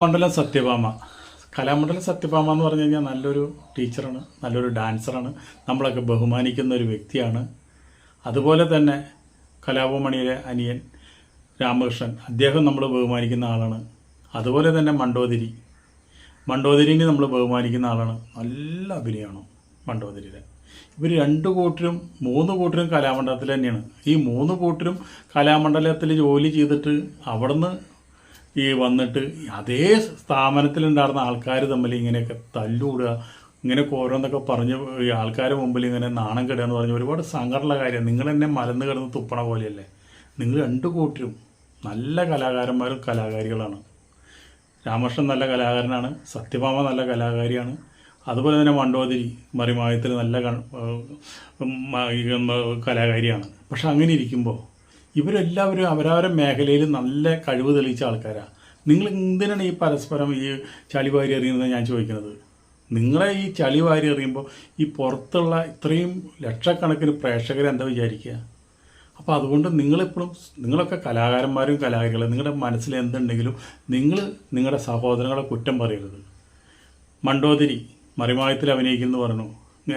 മണ്ഡലം സത്യഭാമ. കലാമണ്ഡലം സത്യഭാമ എന്ന് പറഞ്ഞു കഴിഞ്ഞാൽ നല്ലൊരു ടീച്ചറാണ്, നല്ലൊരു ഡാൻസറാണ്, നമ്മളൊക്കെ ബഹുമാനിക്കുന്ന ഒരു വ്യക്തിയാണ്. അതുപോലെ തന്നെ കലാഭവമണിയിലെ അനിയൻ രാമകൃഷ്ണൻ, അദ്ദേഹം നമ്മൾ ബഹുമാനിക്കുന്ന ആളാണ്. അതുപോലെ തന്നെ മണ്ടോദരിനെ നമ്മൾ ബഹുമാനിക്കുന്ന ആളാണ്. നല്ല അഭിനയമാണ് മണ്ടോദരിയുടെ. ഇവർ മൂന്ന് കൂട്ടരും കലാമണ്ഡലത്തിൽ തന്നെയാണ്. ഈ മൂന്ന് കൂട്ടരും കലാമണ്ഡലത്തിൽ ജോലി ചെയ്തിട്ട് അവിടുന്ന് വന്നിട്ട് അതേ സ്ഥാപനത്തിലുണ്ടായിരുന്ന ആൾക്കാർ തമ്മിൽ ഇങ്ങനെയൊക്കെ തല്ലുകൂടുക, ഇങ്ങനെയൊക്കെ ഓരോന്നൊക്കെ പറഞ്ഞ് ഈ ആൾക്കാരുടെ മുമ്പിൽ ഇങ്ങനെ നാണം കെടുക എന്ന് പറഞ്ഞ് ഒരുപാട് സങ്കടമുള്ള കാര്യം. നിങ്ങൾ തന്നെ മലന്ന് കിടന്ന് തുപ്പണ പോലെയല്ലേ. നിങ്ങൾ കൂട്ടരും നല്ല കലാകാരന്മാരും കലാകാരികളാണ്. രാമകൃഷ്ണൻ നല്ല കലാകാരനാണ്, സത്യഭാമ നല്ല കലാകാരിയാണ്. അതുപോലെ തന്നെ മണ്ടോദരി മറിമായത്തിൽ നല്ല കലാകാരിയാണ്. പക്ഷെ അങ്ങനെ ഇരിക്കുമ്പോൾ ഇവരെല്ലാവരും അവരവരുടെ മേഖലയിൽ നല്ല കഴിവ് തെളിയിച്ച ആൾക്കാരാണ്. നിങ്ങൾ എന്തിനാണ് ഈ പരസ്പരം ഈ ചളി വാരി എറിയുന്നത് ഞാൻ ചോദിക്കുന്നത്. നിങ്ങളെ ഈ ചളി വാരി എറിയുമ്പോൾ ഈ പുറത്തുള്ള ഇത്രയും ലക്ഷക്കണക്കിന് പ്രേക്ഷകർ എന്താ വിചാരിക്കുക? അപ്പോൾ അതുകൊണ്ട് നിങ്ങളൊക്കെ കലാകാരന്മാരും കലാകാരികളും നിങ്ങളുടെ മനസ്സിൽ എന്തുണ്ടെങ്കിലും നിങ്ങളുടെ സഹോദരങ്ങളെ കുറ്റം പറയരുത്. മണ്ടോദരി മറിമായത്തിൽ അഭിനയിക്കുന്നു പറഞ്ഞു,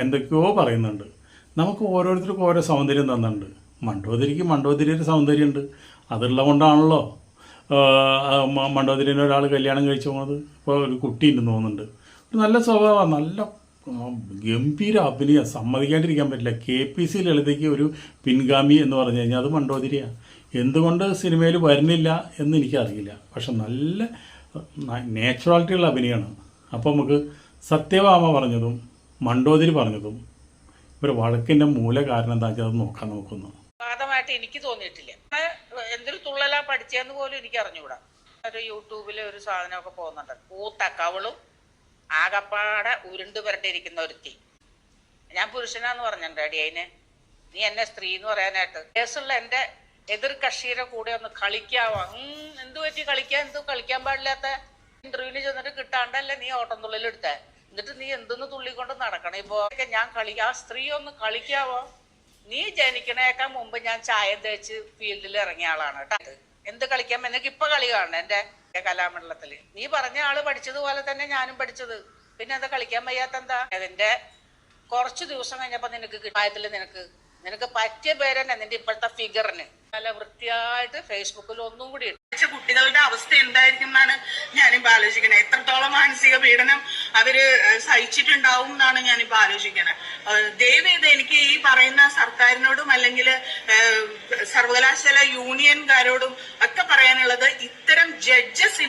എന്തൊക്കെയോ പറയുന്നുണ്ട്. നമുക്ക് ഓരോരുത്തർക്കും ഓരോ സൗന്ദര്യം തന്നിട്ടുണ്ട്. മണ്ടോദരിക്ക് മണ്ടോദരിയുടെ സൗന്ദര്യമുണ്ട്. അതുള്ള കൊണ്ടാണല്ലോ മണ്ടോദരിനെ ഒരാൾ കല്യാണം കഴിച്ചു പോകുന്നത്. ഇപ്പോൾ ഒരു കുട്ടിയുണ്ടെന്ന് തോന്നുന്നുണ്ട്. ഒരു നല്ല സ്വഭാവമാണ്, നല്ല ഗംഭീര അഭിനയം, സമ്മതിക്കാണ്ടിരിക്കാൻ പറ്റില്ല. KPC ലളിതയ്ക്ക് ഒരു പിൻഗാമി എന്ന് പറഞ്ഞു കഴിഞ്ഞാൽ അത് മണ്ടോദരിയാണ്. എന്തുകൊണ്ട് സിനിമയിൽ വരുന്നില്ല എന്ന് എനിക്കറിയില്ല. പക്ഷെ നല്ല നാച്ചുറാലിറ്റിയുള്ള അഭിനയമാണ്. അപ്പോൾ നമുക്ക് സത്യഭാമ പറഞ്ഞതും മണ്ടോദരി പറഞ്ഞതും ഒരു വഴക്കിൻ്റെ മൂല കാരണം എന്താ വെച്ചാൽ അത് നോക്കാൻ നോക്കുന്നു. വാദമായിട്ട് എനിക്ക് തോന്നിയിട്ടില്ല. എന്തൊരു തുള്ളലാ പഠിച്ചതെന്ന് പോലും എനിക്ക് അറിഞ്ഞുകൂടാ. ഒരു യൂട്യൂബിൽ ഒരു സാധനമൊക്കെ പോകുന്നുണ്ട്, പൂത്തക്കവളും ആകപ്പാടെ ഉരുണ്ട് പുരണ്ടിരിക്കുന്ന ഒരുത്തി. ഞാൻ പുരുഷനാന്ന് പറഞ്ഞിട്ടുണ്ട് അടി അതിന്. നീ എന്നെ സ്ത്രീ എന്ന് പറയാനായിട്ട് കേസുള്ള എൻ്റെ എതിർ കക്ഷിയുടെ കൂടെ ഒന്ന് കളിക്കാവോ? എന്തു പറ്റി കളിക്കാൻ പാടില്ലാത്ത ഇന്റർവ്യൂവിന് ചെന്നിട്ട് കിട്ടാണ്ടല്ലേ നീ ഓട്ടം തുള്ളലെടുത്തേ? എന്നിട്ട് നീ എന്തെന്ന് തുള്ളിക്കൊണ്ട് നടക്കണം? ഇപ്പോ ഞാൻ ആ സ്ത്രീ ഒന്ന് കളിക്കാവോ? നീ ജനിക്കണേക്കാൾ മുമ്പ് ഞാൻ ചായം തേച്ച് ഫീൽഡിൽ ഇറങ്ങിയ ആളാണ് കേട്ടോ. എന്ത് കളിക്കാൻ എനിക്ക് ഇപ്പൊ കളി കാണണം എന്റെ കലാമണ്ഡലത്തില്. നീ പറഞ്ഞ ആള് പഠിച്ചതുപോലെ തന്നെ ഞാനും പഠിച്ചത്. പിന്നെ എന്താ കളിക്കാൻ വയ്യാത്ത എന്താ? അതിന്റെ കുറച്ചു ദിവസം കഴിഞ്ഞപ്പോ നിനക്ക് കിട്ടായത്തില് നിനക്ക് പറ്റിയ പേരെന്നെ നിന്റെ ഇപ്പോഴത്തെ ഫിഗറിന് നല്ല വൃത്തിയായിട്ട് ഫേസ്ബുക്കിൽ ഒന്നും കൂടി കുട്ടികളുടെ അവസ്ഥ എന്തായിരിക്കും എന്നാണ് ഞാനിപ്പോ ആലോചിക്കുന്നത്. എത്രത്തോളം മാനസിക പീഡനം അവര് സഹിച്ചിട്ടുണ്ടാവും എന്നാണ് ഞാനിപ്പോ ആലോചിക്കുന്നത്. ദയവേത് എനിക്ക് ഈ പറയുന്ന സർക്കാരിനോടും അല്ലെങ്കിൽ സർവകലാശാല യൂണിയൻകാരോടും ഒക്കെ പറയാനുള്ളത്, ഇത്തരം ജഡ്ജസ്